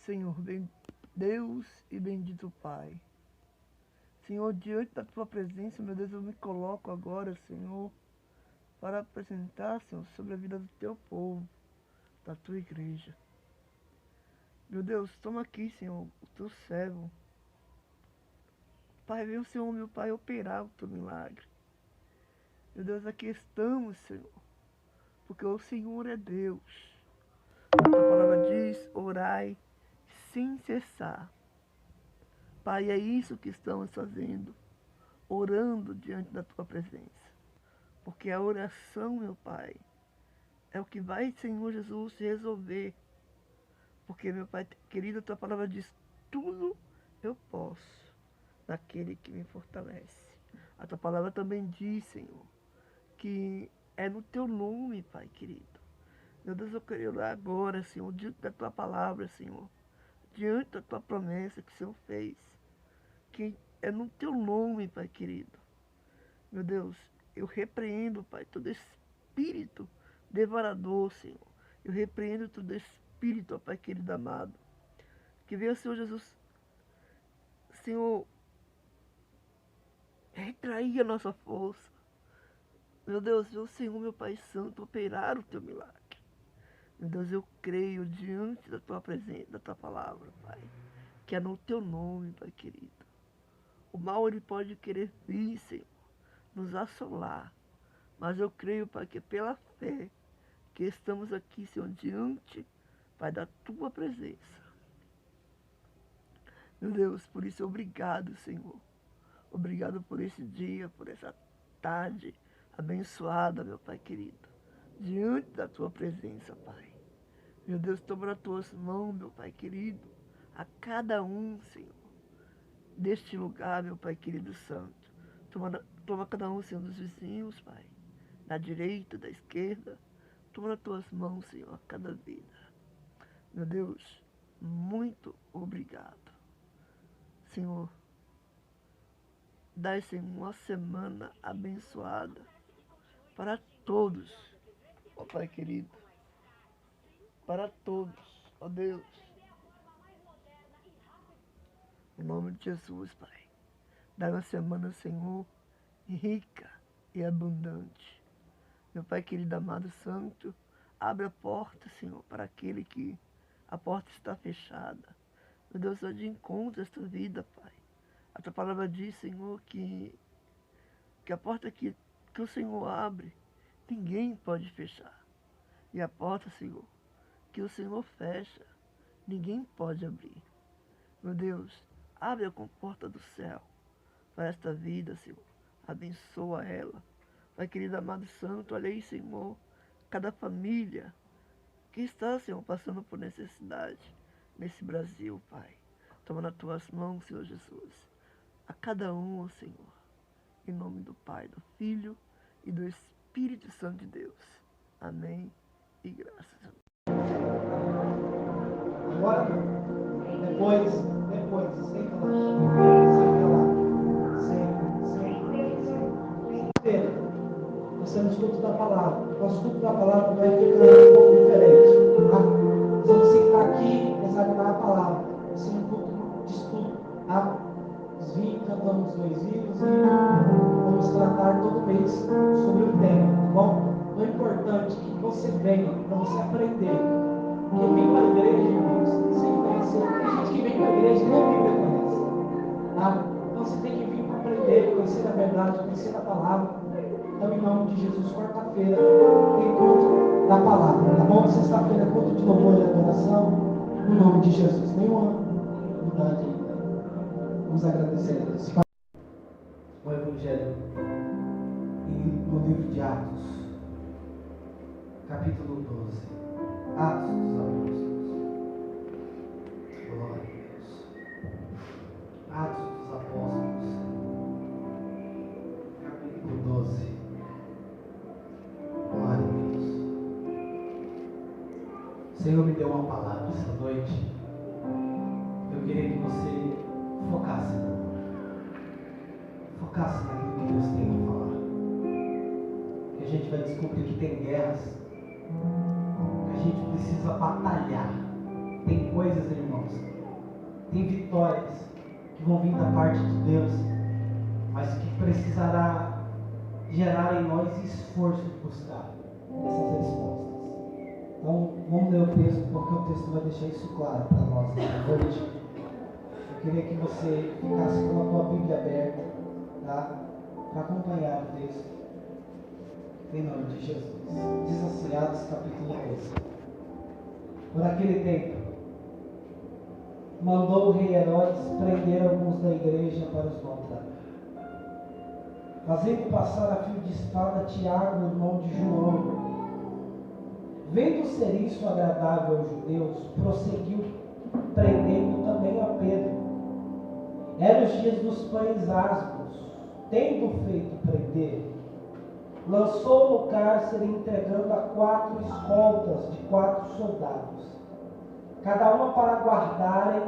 Senhor, Deus e bendito Pai. Senhor, diante da Tua presença, meu Deus, eu me coloco agora, Senhor, para apresentar, Senhor, sobre a vida do Teu povo, da Tua igreja. Meu Deus, toma aqui, Senhor, o Teu servo. Pai, vem o Senhor, meu Pai, operar o Teu milagre. Meu Deus, aqui estamos, Senhor, porque o Senhor é Deus. A Tua palavra diz, orai sem cessar. Pai, é isso que estamos fazendo, orando diante da Tua presença. Porque a oração, meu Pai, é o que vai, Senhor Jesus, resolver. Porque, meu Pai querido, a Tua palavra diz, tudo eu posso naquele que me fortalece. A Tua palavra também diz, Senhor, que é no Teu nome, Pai querido. Meu Deus, eu quero orar agora, Senhor, diante da Tua palavra, Senhor, diante da Tua promessa que o Senhor fez, que é no Teu nome, Pai querido. Meu Deus, eu repreendo, Pai, todo espírito devorador, Senhor. Eu repreendo todo espírito, ó Pai querido amado. Que venha, Senhor Jesus, Senhor, retrair a nossa força. Meu Deus, meu Senhor, meu Pai Santo, operar o Teu milagre. Meu Deus, eu creio diante da Tua presença, da Tua palavra, Pai, que é no Teu nome, Pai querido. O mal, ele pode querer vir, Senhor, nos assolar. Mas eu creio, Pai, que pela fé que estamos aqui, Senhor, diante, Pai, da Tua presença. Meu Deus, por isso, obrigado, Senhor. Obrigado por esse dia, por essa tarde abençoada, meu Pai querido. Diante da Tua presença, Pai. Meu Deus, toma nas Tuas mãos, meu Pai querido, a cada um, Senhor, deste lugar, meu Pai querido santo. Toma cada um, Senhor, dos vizinhos, Pai, da direita, da esquerda. Toma nas Tuas mãos, Senhor, a cada vida. Meu Deus, muito obrigado. Senhor, dai, Senhor, uma semana abençoada para todos, ó Pai querido. Para todos, ó Deus. Em nome de Jesus, Pai. Dai uma semana, Senhor, rica e abundante. Meu Pai querido, amado santo, abre a porta, Senhor, para aquele que a porta está fechada. Meu Deus, só de encontro esta vida, Pai. A Tua palavra diz, Senhor, que a porta que o Senhor abre, ninguém pode fechar. E a porta, Senhor, que o Senhor fecha, ninguém pode abrir. Meu Deus, abre a comporta do céu para esta vida, Senhor. Abençoa ela. Pai querido, amado santo, olha aí, Senhor, cada família que está, Senhor, passando por necessidade nesse Brasil, Pai. Toma nas Tuas mãos, Senhor Jesus, a cada um, Senhor, em nome do Pai, do Filho e do Espírito Santo de Deus. Amém e graças a Deus. Agora, depois, senta lá. Senta. Você no estudo da palavra. O estudo da palavra vai ficar um pouco diferente. Tá? Nós vamos sentar aqui e examinar a palavra. Esse é um culto de estudo. Tá? Os vinhos, cantamos os 2 hinos e vamos tratar todo mês sobre o tema. Tá bom? Então é importante que você venha para você aprender. Quem vem para a igreja, irmãos, sem conhecer. Tem gente que vem para a igreja e nem a Bíblia conhece. Tá? Então você tem que vir para aprender, conhecer a verdade, conhecer a palavra. Então, em nome de Jesus, quarta-feira tem culto da palavra, tá bom? Sexta-feira, culto de louvor e adoração, no nome de Jesus. Nenhuma novidade ainda. Vamos agradecer a Deus. O Evangelho no livro de Atos, capítulo 12. Atos dos Apóstolos. Glória a Deus. Atos dos Apóstolos, capítulo 12. Glória a Deus. O Senhor me deu uma palavra essa noite. Eu queria que você focasse naquilo que Deus tem a falar. Que a gente vai descobrir que tem guerras, que a gente precisa batalhar Tem coisas, irmãos, tem vitórias que vão vir da parte de Deus, mas que precisará gerar em nós esforço de buscar essas respostas. Então, vamos ler o texto, porque o texto vai deixar isso claro para nós nessa noite. Eu queria que você ficasse com a tua Bíblia aberta, tá? Para acompanhar o texto. Em nome de Jesus. Diz assim, Atos capítulo 12. Por aquele tempo, mandou o rei Herodes prender alguns da igreja para os maltratar, fazendo passar a fio de espada Tiago, irmão de João. Vendo ser isso agradável aos judeus, prosseguiu, prendendo também a Pedro. Eram os dias dos pães asmos. Tendo feito prender, lançou no cárcere, entregando a 4 escoltas de 4 soldados, cada uma para guardarem,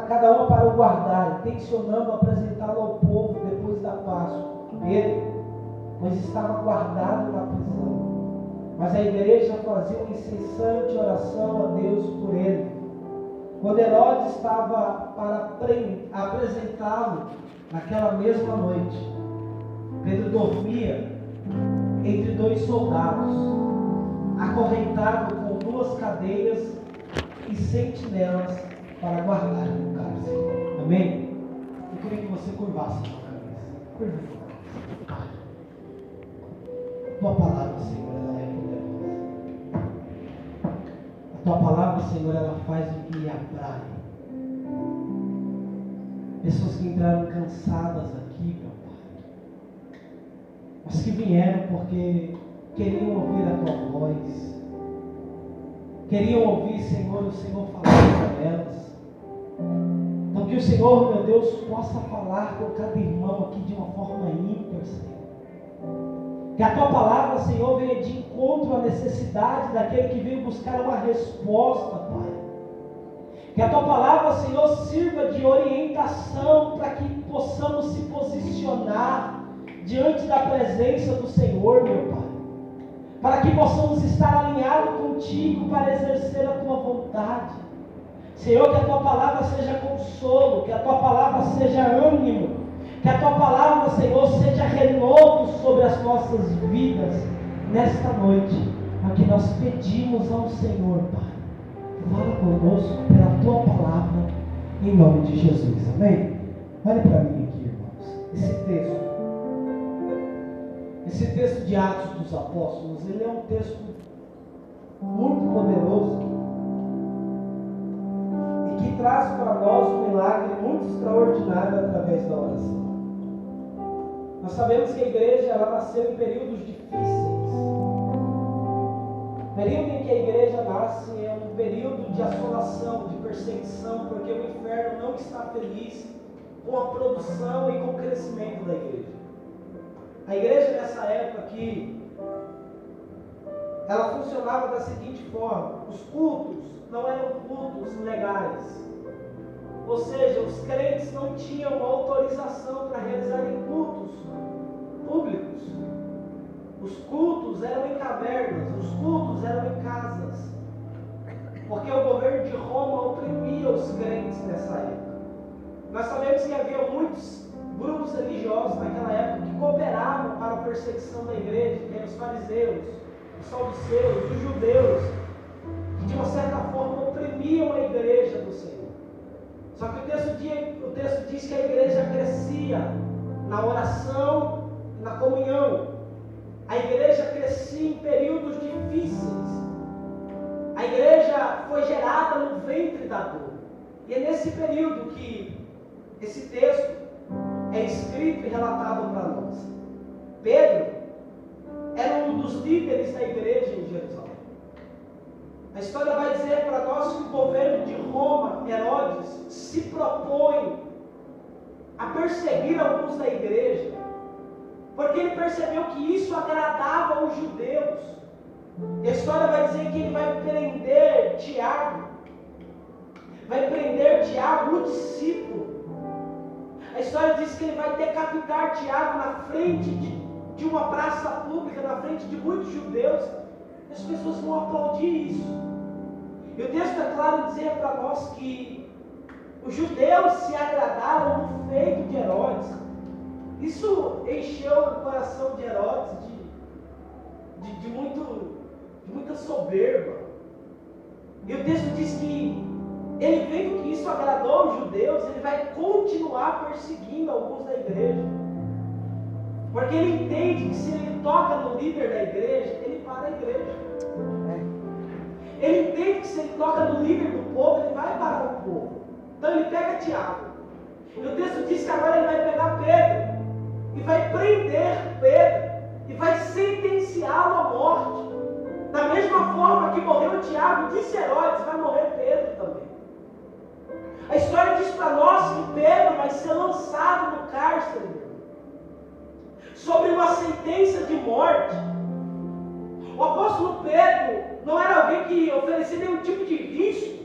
cada uma para o guardarem, tensionando apresentá-lo ao povo depois da Páscoa. Pedro, pois estava guardado na prisão. Mas a igreja fazia uma incessante oração a Deus por ele. Quando Herodes estava para apresentá-lo naquela mesma noite, Pedro dormia entre 2 soldados, acorrentado com 2 cadeias e sentinelas para guardar o cárcere. Amém? Eu queria que você curvasse a sua cabeça. Curva a sua cabeça. Tua palavra, Senhor, ela é poderosa. A tua palavra, Senhor, ela faz o que lhe aprai. Pessoas que entraram cansadas aqui, meu Pai, mas que vieram porque queriam ouvir a tua voz, queriam ouvir, Senhor, o Senhor falar para elas. Então que o Senhor, meu Deus, possa falar com cada irmão aqui de uma forma ímpar, Senhor. Que a tua palavra, Senhor, venha de encontro à necessidade daquele que veio buscar uma resposta, Pai. Que a tua palavra, Senhor, sirva de orientação para que possamos se posicionar diante da presença do Senhor, meu Pai. Para que possamos estar alinhados contigo para exercer a tua vontade. Senhor, que a tua palavra seja consolo, que a tua palavra seja ânimo, que a tua palavra, Senhor, seja renovo sobre as nossas vidas nesta noite. É o que nós pedimos ao Senhor, Pai. Fala conosco pela tua palavra, em nome de Jesus. Amém? Olha para mim aqui, irmãos. Esse texto de Atos dos Apóstolos, ele é um texto muito poderoso e que traz para nós um milagre muito extraordinário através da oração. Nós sabemos que a igreja ela nasceu em períodos difíceis. O período em que a igreja nasce é um período de assolação, de perseguição, porque o inferno não está feliz com a produção e com o crescimento da igreja. A igreja nessa época aqui, ela funcionava da seguinte forma: os cultos não eram cultos legais, ou seja, os crentes não tinham autorização para realizarem cultos públicos. Os cultos eram em cavernas, os cultos eram em casas, porque o governo de Roma oprimia os crentes nessa época. Nós sabemos que havia muitos grupos religiosos naquela época que cooperavam para a perseguição da igreja, que eram os fariseus, os saduceus, os judeus, que de uma certa forma oprimiam a igreja do Senhor. Só que o texto diz que a igreja crescia na oração e na comunhão. A igreja crescia em períodos difíceis. A igreja foi gerada no ventre da dor. E é nesse período que esse texto é escrito e relatado para nós. Pedro era um dos líderes da igreja em Jerusalém. A história vai dizer para nós que o governo de Roma, Herodes, se propõe a perseguir alguns da igreja, porque ele percebeu que isso agradava aos judeus. E a história vai dizer que ele vai prender Tiago, o discípulo. A história diz que ele vai decapitar Tiago na frente de uma praça pública, na frente de muitos judeus. As pessoas vão aplaudir isso. E o texto é claro em dizer para nós que os judeus se agradaram no feito de Herodes. Isso encheu o coração de Herodes de muita soberba. E o texto diz que ele, vendo que isso agradou os judeus, ele vai continuar perseguindo alguns da igreja. Porque ele entende que se ele toca no líder da igreja, ele para a igreja. Ele entende que se ele toca no líder do povo, ele vai parar o povo. Então ele pega Tiago. E o texto diz que agora ele vai pegar Pedro. E vai prender Pedro. E vai sentenciá-lo à morte. Da mesma forma que morreu Tiago, disse Herodes, vai morrer Pedro também. A história diz para nós que Pedro vai ser lançado no cárcere, sobre uma sentença de morte. O apóstolo Pedro não era alguém que oferecia nenhum tipo de risco.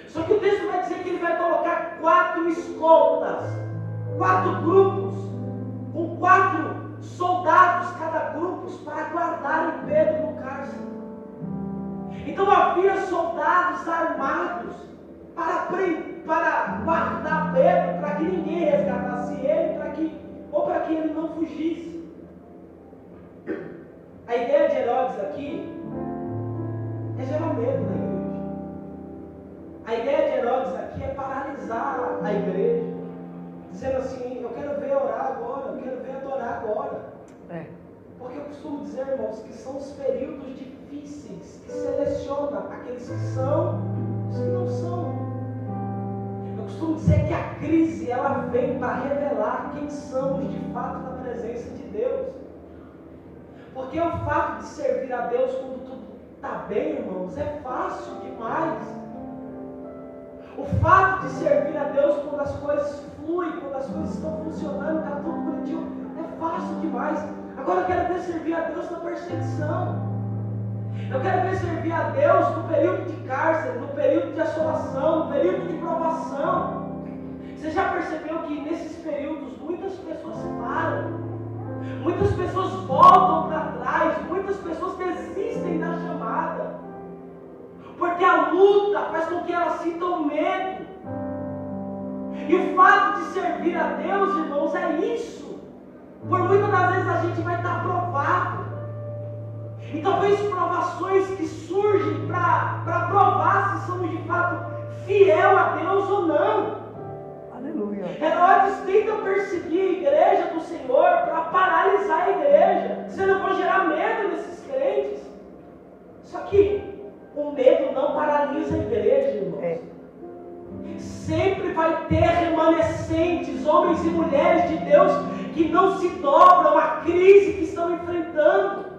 Só que o texto vai dizer que ele vai colocar 4 escoltas, 4 grupos, com 4 soldados cada grupo, para guardarem Pedro no cárcere. Então havia soldados armados para guardar Pedro, para que ninguém resgatasse ele, ou para que ele não fugisse. A ideia de Herodes aqui é gerar medo na igreja. A ideia de Herodes aqui é paralisar a igreja, dizendo assim: eu quero ver orar agora, eu quero ver adorar agora. Porque eu costumo dizer, irmãos, que são os períodos difíceis que selecionam aqueles que são e os que não são. Eu costumo dizer que a crise, ela vem para revelar quem somos de fato na presença de Deus. Porque o fato de servir a Deus quando tudo está bem, irmãos, é fácil demais. O fato de servir a Deus quando as coisas fluem, quando as coisas estão funcionando, está tudo bonitinho, é fácil demais. Agora eu quero ver servir a Deus na perseguição. Eu quero ver servir a Deus no período de cárcere, no período de assolação, no período de provação. Você já percebeu que nesses períodos muitas pessoas param, muitas pessoas voltam para trás, muitas pessoas desistem da chamada, porque a luta faz com que elas sintam medo. E o fato de servir a Deus, irmãos, é isso. Por muitas das vezes a gente vai estar provado. E talvez provações que surgem para provar se somos de fato fiel a Deus ou não. Aleluia. Herodes tenta perseguir a igreja do Senhor para paralisar a igreja, dizendo: eu vou gerar medo nesses crentes. Só que o medo não paralisa a igreja, irmãos. Sempre vai ter remanescentes, homens e mulheres de Deus, que não se dobram à crise que estão enfrentando.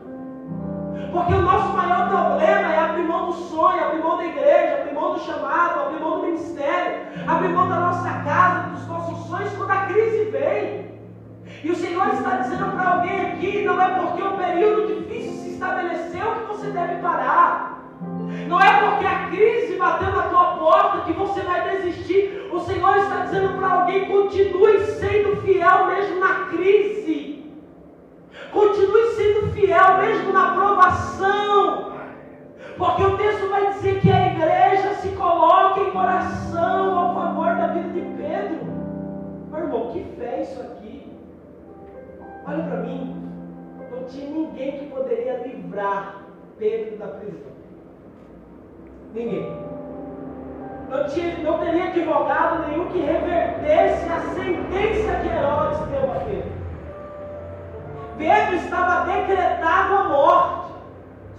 Porque o nosso maior problema é abrir mão do sonho, abrir mão da igreja, abrir mão do chamado, abrir mão do ministério, abrir mão da nossa casa, dos nossos sonhos, quando a crise vem. E o Senhor está dizendo para alguém aqui: não é porque o período difícil se estabeleceu que você deve parar. Não é porque a crise bateu na tua porta que você vai desistir. O Senhor está dizendo para alguém: continue sendo fiel mesmo na crise. Continue sendo fiel mesmo na provação. Porque o texto vai dizer que a igreja se coloca em oração ao favor da vida de Pedro. Meu irmão, que fé é isso aqui? Olha para mim. Não tinha ninguém que poderia livrar Pedro da prisão. Ninguém. Não teria advogado nenhum que revertesse a sentença que Herodes deu a Pedro. Pedro estava decretado a morte.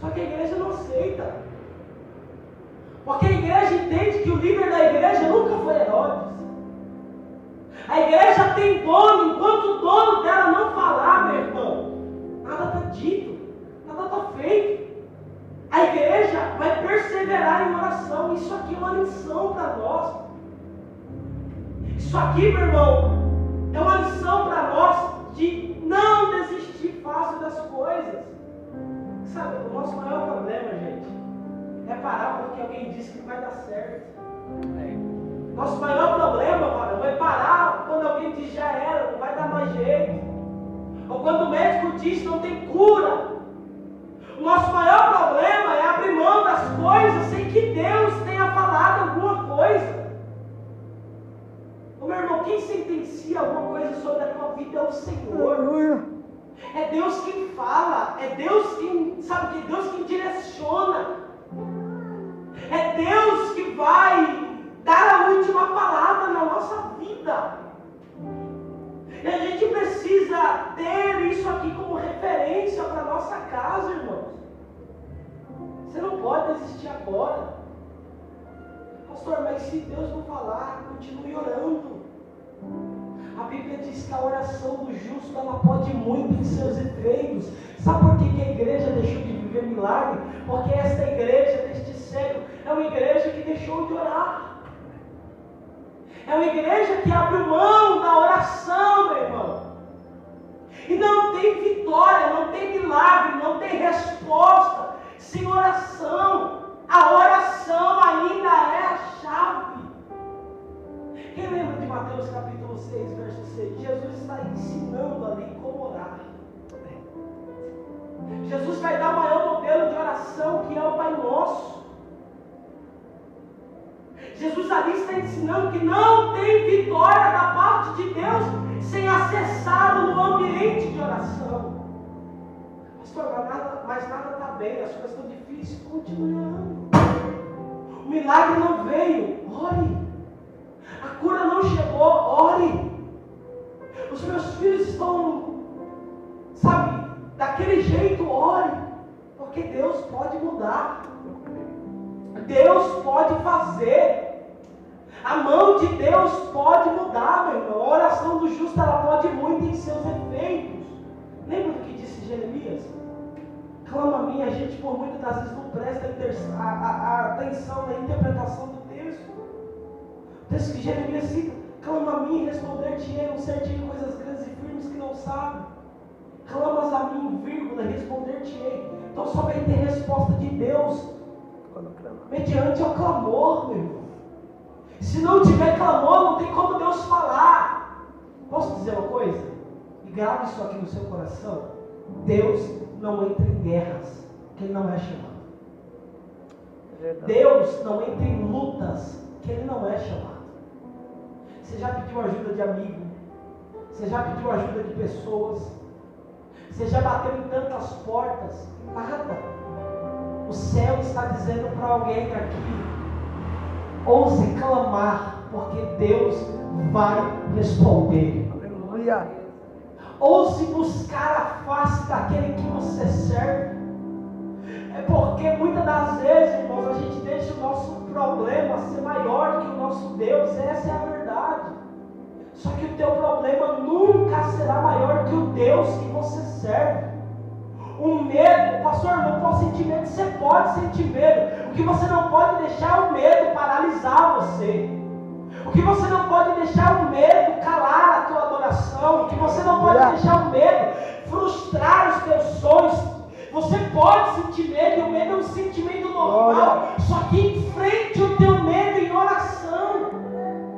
Só que a igreja não aceita. Porque a igreja entende que o líder da igreja nunca foi Herodes. A igreja tem dono. Enquanto o dono dela não falar, meu irmão, nada está dito, nada está feito. A igreja vai perseverar em oração. Isso aqui é uma lição para nós. Isso aqui, meu irmão, é uma lição para nós de não desistir fácil das coisas. Sabe, o nosso maior problema, gente, é parar porque alguém disse que não vai dar certo. Nosso maior problema, varão, é parar quando alguém diz: já era, não vai dar mais jeito. Ou quando o médico diz: não tem cura. O nosso maior problema é abrir mão das coisas sem que Deus tenha quem sentencia alguma coisa sobre a tua vida é o Senhor. Aleluia. É Deus quem fala, é Deus quem, sabe, que é Deus quem direciona. É Deus que vai dar a última palavra na nossa vida. E a gente precisa ter isso aqui como referência para a nossa casa, irmãos. Você não pode desistir agora. Pastor, mas se Deus não falar, continue orando. A Bíblia diz que a oração do justo, ela pode muito em seus efeitos. Sabe por que a igreja deixou de viver milagre? Porque esta igreja, deste século, é uma igreja que deixou de orar. É uma igreja que abre mão da oração, meu irmão. E não tem vitória, não tem milagre, não tem resposta sem oração. A oração ainda é a chave. Quem lembra de Mateus capítulo 6, verso 6? Jesus está ensinando ali como orar. Jesus vai dar o maior modelo de oração, que é o Pai Nosso. Jesus ali está ensinando que não tem vitória da parte de Deus sem acessá-lo no ambiente de oração. Pastor, mas nada está bem, as coisas estão difíceis. Continue orando. O milagre não veio, ore. A cura não chegou, ore. Os meus filhos estão, sabe, daquele jeito, ore. Porque Deus pode mudar. Deus pode fazer. A mão de Deus pode mudar, meu irmão. A oração do justo, ela pode muito em seus efeitos. Lembra do que disse Jeremias? Clama a mim, a gente por muitas das vezes não presta a atenção na interpretação do texto. O texto que Jeremias cita: clama a mim, responder-te-ei, não ser-te-ei coisas grandes e firmes que não sabe. Clamas a mim, vírgula, responder-te-ei. Então só vai ter resposta de Deus mediante o clamor, meu irmão. Se não tiver clamor, não tem como Deus falar. Posso dizer uma coisa? E grave isso aqui no seu coração. Deus não entra em guerras que Ele não é chamado. Deus não entra em lutas que Ele não é chamado. Você já pediu ajuda de amigo? Você já pediu ajuda de pessoas? Você já bateu em tantas portas? Nada. O céu está dizendo para alguém aqui: ouse clamar, porque Deus vai responder. Aleluia. Ouse buscar a face daquele que você serve. É porque muitas das vezes, irmãos, a gente deixa o nosso problema ser maior que o nosso Deus. Essa é a verdade. Só que o teu problema nunca será maior que o Deus que você serve. O medo, pastor, não posso sentir medo. Você pode sentir medo. O que você não pode deixar é o medo paralisar você. O que você não pode deixar é o medo calar a tua adoração. O que você não pode deixar o medo frustrar os teus sonhos. Você pode sentir medo, e o medo é um sentimento normal. Só que enfrente o teu medo em oração.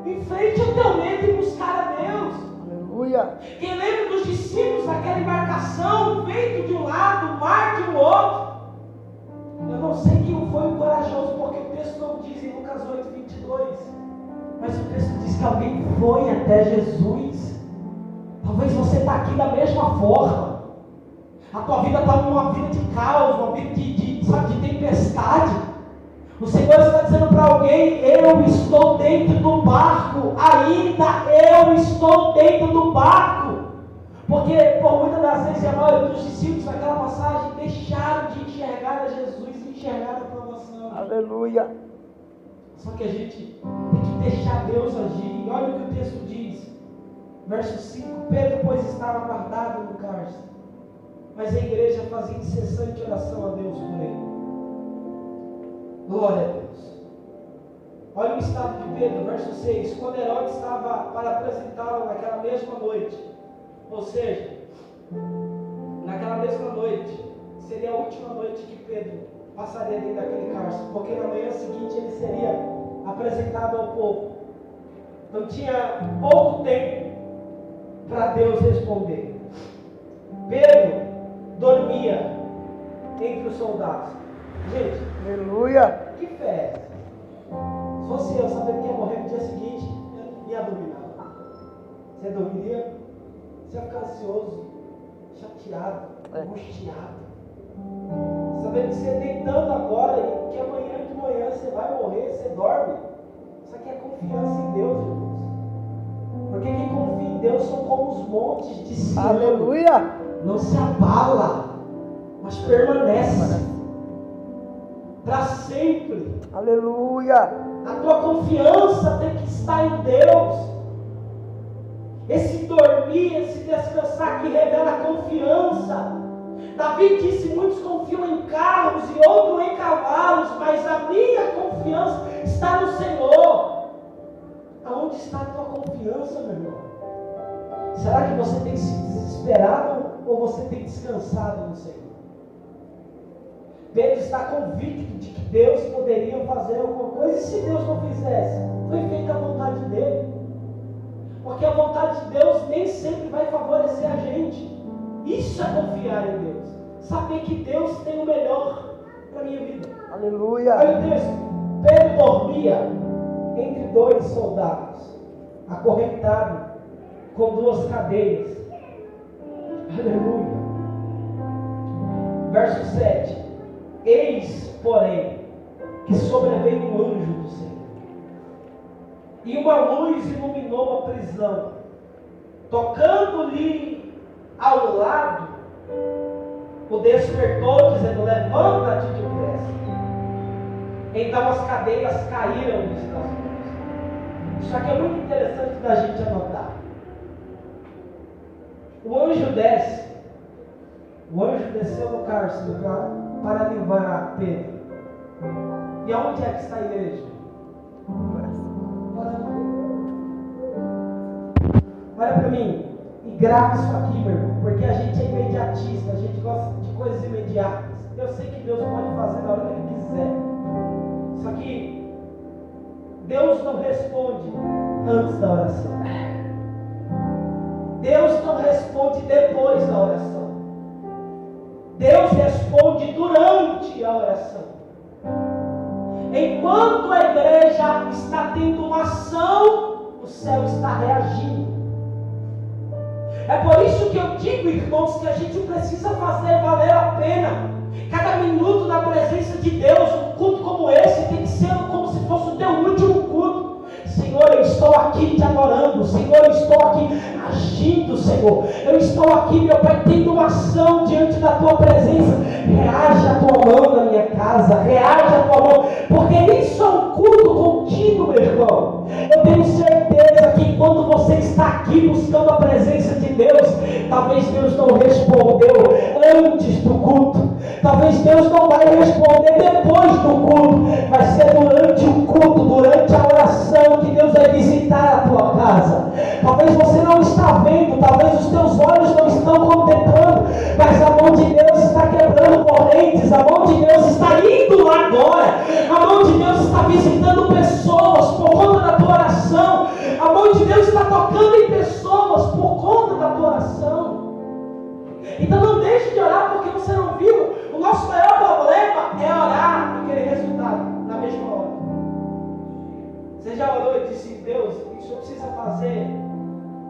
Enfrente o teu medo em buscar a Deus. Aleluia. Quem lembra dos discípulos naquela embarcação, o vento de um lado, o mar de um outro? Eu não sei quem foi o corajoso, porque o texto não diz em Lucas 8, 22. Mas o texto diz que alguém foi até Jesus. Talvez você está aqui da mesma forma. A tua vida está numa vida de caos, uma vida de tempestade. O Senhor está dizendo para alguém: eu estou dentro do barco, ainda eu estou dentro do barco. Porque por muitas das vezes a maioria dos discípulos naquela passagem deixaram de enxergar a Jesus e enxergar a provação. Aleluia. Só que a gente tem que deixar Deus agir. E olha o que o texto diz, verso 5: Pedro, pois, estava guardado no cárcere, mas a igreja fazia incessante oração a Deus por ele. Glória a Deus. Olha o estado de Pedro, verso 6. Quando Herodes estava para apresentá-lo naquela mesma noite, ou seja, naquela mesma noite, seria a última noite que Pedro passaria dentro daquele cárcere, porque na manhã seguinte ele seria apresentado ao povo. Então tinha pouco tempo para Deus responder. Pedro dormia entre os soldados. Gente, aleluia. Que fé é essa? Se fosse eu sabendo que ia morrer no dia seguinte, eu não ia dormir nada. Você dormiria? Você ia ficar ansioso, chateado, angustiado. Sabendo que você deitando agora e que amanhã de manhã você vai morrer, você dorme. Isso aqui é confiança em Deus, irmãos. Porque quem confia em Deus são como os montes de Sião. Aleluia! Não se abala, mas permanece para sempre. Aleluia! A tua confiança tem que estar em Deus. Esse dormir, esse descansar que revela confiança. Davi disse: muitos confiam em carros e outros em cavalos, mas a minha confiança está no Senhor. Aonde está a tua confiança, meu irmão? Será que você tem se desesperado ou você tem descansado no Senhor? Pedro está convicto de que Deus poderia fazer alguma coisa, e se Deus não fizesse, foi feita a vontade dele. Porque a vontade de Deus nem sempre vai favorecer a gente. Isso é confiar em Deus. Saber que Deus tem o melhor para a minha vida. Aleluia! Olha o texto. Pedro dormia entre dois soldados, acorrentado com duas cadeias. Aleluia. Verso 7. Eis, porém, que sobreveio um anjo do Senhor, e uma luz iluminou a prisão. Tocando-lhe ao lado, o despertou, dizendo: levanta-te depressa. Então as cadeias caíram-lhes das mãos. Isso aqui é muito interessante da gente anotar. O anjo desce. O anjo desceu no cárcere para livrar Pedro. E aonde é que está a igreja? Olha para mim e grava isso aqui, meu irmão, porque a gente é imediatista, a gente gosta de coisas imediatas. Eu sei que Deus pode fazer na hora que Ele quiser. Só que Deus não responde antes da oração. Deus não responde depois da oração. Deus responde durante a oração. Enquanto a igreja está tendo uma ação, o céu está reagindo. É por isso que eu digo, irmãos, que a gente precisa fazer valer a pena. Cada minuto na presença de Deus, um culto como esse tem que ser como se fosse o teu último culto. Senhor, eu estou aqui te adorando. Senhor, eu estou aqui agindo, Senhor. Eu estou aqui, meu Pai, tendo uma ação diante da tua presença. Reage a tua mão na minha casa. Reage a tua mão. Porque isso é um culto contínuo, meu irmão. Eu tenho certeza que enquanto você está aqui buscando a presença de Deus, talvez Deus não respondeu antes do culto. Talvez Deus não vai responder depois do culto. Vai ser durante o culto, durante a oração, que Deus vai visitar a tua casa. Talvez você não está vendo, talvez os teus olhos não estão contemplando, mas a mão de Deus está quebrando correntes, a mão de Deus está indo lá agora, a mão de Deus está visitando pessoas por conta da tua oração, a mão de Deus está tocando em pessoas por conta da tua oração. Então não deixe de orar porque você não viu. O nosso maior problema é orar e querer resultado na mesma hora. Você já orou e disse: Deus, isso eu preciso fazer.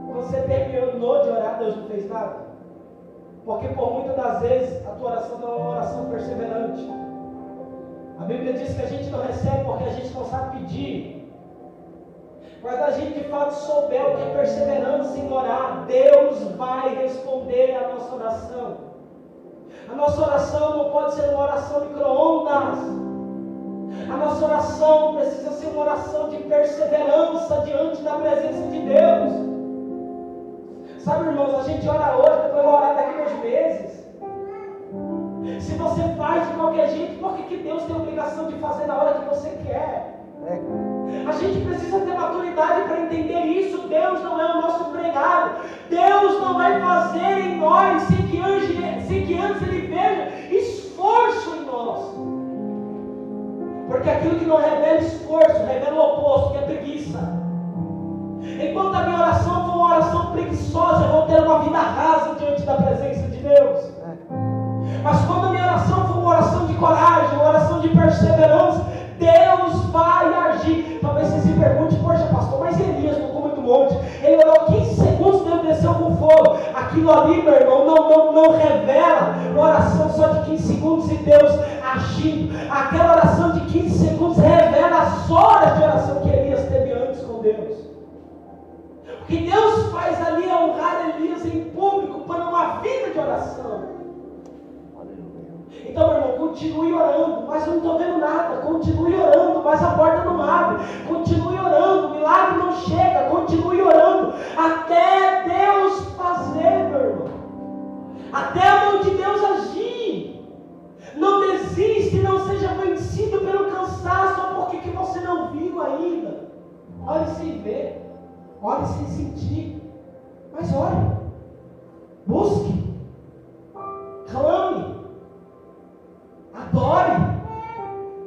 Quando você terminou de orar, Deus não fez nada? Porque por muitas das vezes a tua oração não é uma oração perseverante. A Bíblia diz que a gente não recebe porque a gente não sabe pedir. Mas a gente de fato souber o que é perseverança em orar, Deus vai responder a nossa oração. A nossa oração não pode ser uma oração micro-ondas. A nossa oração precisa ser uma oração de perseverança diante da presença de Deus. Sabe, irmãos, a gente ora hoje, depois vai orar daqui a 2 meses. Se você faz de qualquer jeito, por que Deus tem a obrigação de fazer na hora que você quer? A gente precisa ter maturidade para entender isso. Deus não é o nosso empregado. Deus não vai fazer em nós sem que antes Ele veja esforço em nós. Porque aquilo que não revela esforço, revela o oposto, que é preguiça. Enquanto a minha oração for uma oração preguiçosa, eu vou ter uma vida rasa diante da presença de Deus. Mas quando a minha oração for uma oração de coragem, uma oração de perseverança, Deus vai agir. Talvez você se pergunte: poxa, pastor, mas Elias no cume do monte, ele orou 15 segundos aquilo ali, meu irmão, não revela uma oração só de 15 segundos e Deus agindo. Aquela oração de 15 segundos revela as horas de oração que Elias teve antes com Deus. O que Deus faz ali é honrar Elias em público por uma vida de oração. Então, meu irmão, continue orando, mas eu não estou vendo nada. Continue orando, mas a porta não abre. Continue orando, o milagre não chega. Continue orando, até Deus fazer, meu irmão. Até a mão de Deus agir. Não desiste, não seja vencido pelo cansaço, ou porque que você não viu ainda. Ore sem ver, ore sem sentir, mas ore, busque, clame,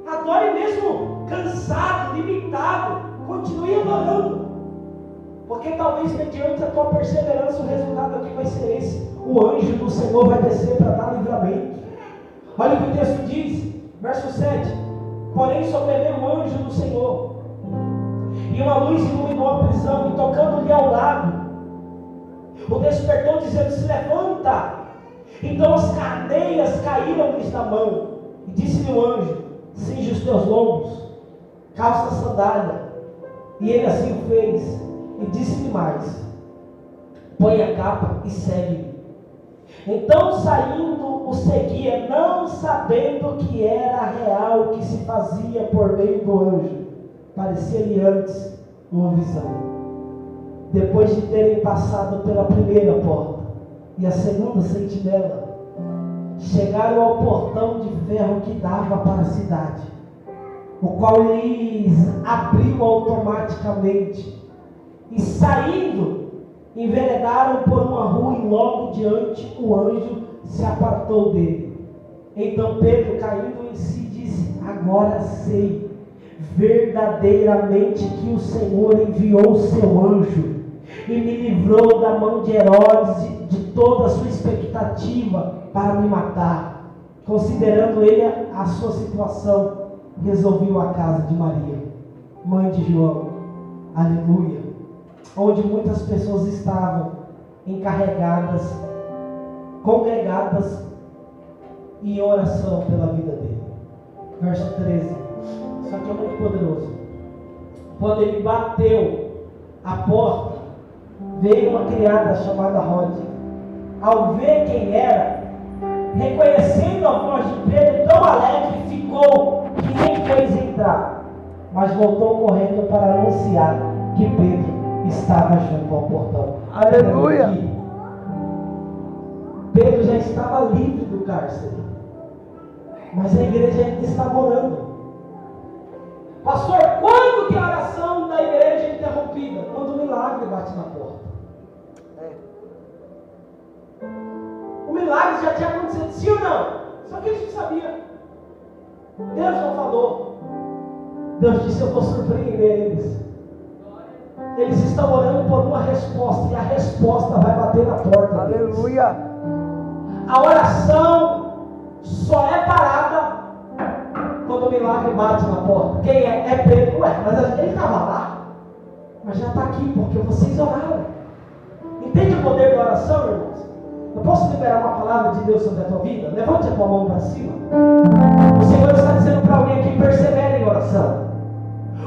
adore mesmo cansado, limitado, continue adorando, porque talvez mediante a tua perseverança o resultado aqui vai ser esse: o anjo do Senhor vai descer para dar livramento. Olha o que o texto diz, verso 7: porém sobreveio o anjo do Senhor, e uma luz iluminou a prisão, e tocando-lhe ao lado, o despertou, dizendo: se levanta. Então as cadeias caíram-lhes da mão, e disse-lhe o anjo: cinge os teus lombos, calça a sandália. E ele assim o fez, e disse-lhe mais: põe a capa e segue-me. Então saindo o seguia, não sabendo que era real o que se fazia por meio do anjo. Parecia-lhe antes uma visão. Depois de terem passado pela primeira porta e a segunda sentinela, chegaram ao portão de ferro que dava para a cidade, o qual lhes abriu automaticamente, e saindo, enveredaram por uma rua, e logo diante o anjo se apartou dele. Então Pedro, caindo em si, disse: agora sei verdadeiramente que o Senhor enviou o seu anjo e me livrou da mão de Herodes, de toda a sua expectativa para me matar. Considerando ele a sua situação, resolveu a casa de Maria, mãe de João, aleluia, onde muitas pessoas estavam encarregadas, congregadas em oração pela vida dele. Verso 13, isso aqui é muito poderoso. Quando ele bateu a porta, veio uma criada chamada Rod. Ao ver quem era, reconhecendo a voz de Pedro, tão alegre ficou que nem fez entrar, mas voltou correndo para anunciar que Pedro estava junto ao portão. Aleluia! Pedro já estava livre do cárcere, mas a igreja ainda estava orando. Pastor, quando que a oração da igreja é interrompida? Quando o milagre bate na porta. O milagre já tinha acontecido, sim ou não? Só que eles não sabiam. Deus não falou. Deus disse: eu vou surpreender eles. Eles estão orando por uma resposta, e a resposta vai bater na porta. Aleluia! A oração só é parada quando o milagre bate na porta. Quem é? É Pedro. Ué, mas ele estava lá. Mas já está aqui porque vocês oraram. Entende o poder da oração, irmãos? Eu posso liberar uma palavra de Deus sobre a tua vida? Levante a tua mão para cima. O Senhor está dizendo para alguém que persevere em oração.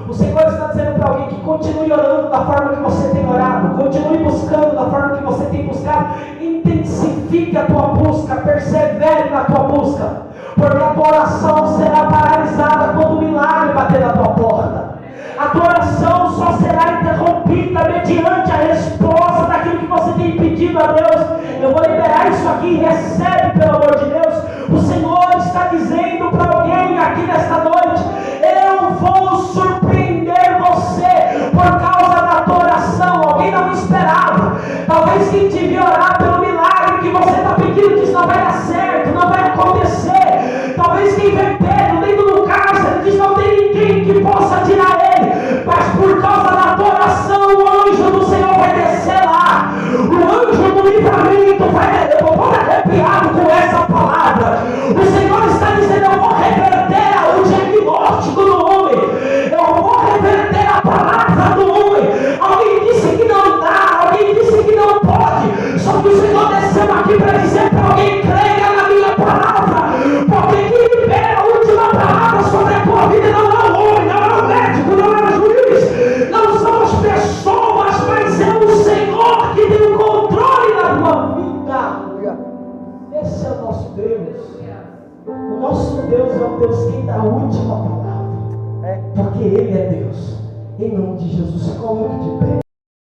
O Senhor está dizendo para alguém que continue orando da forma que você tem orado, continue buscando da forma que você tem buscado. Intensifique a tua busca, persevere na tua busca, porque a tua oração será paralisada quando o milagre bater na tua porta. A tua oração só será interrompida mediante a resposta daquilo que você tem pedido a Deus. Eu vou liberar isso aqui, recebe pelo amor de Deus. O Senhor está dizendo para alguém aqui nesta noite: eu vou surpreender você por causa da tua oração. Alguém não esperava. Talvez quem te viu orar pelo milagre que você está pedindo diz: não vai dar certo, não vai acontecer. Talvez quem vê Pedro dentro do cárcere diz: não tem aqui para dizer para alguém: creia na minha palavra, porque quem libera a última palavra sobre a tua vida não é o homem, não é o médico, não é o juiz, não são as pessoas, mas é o Senhor que tem o controle da tua vida. Esse é o nosso Deus. O nosso Deus é o Deus que dá a última palavra, porque Ele é Deus. Em nome de Jesus, se coloque de pé.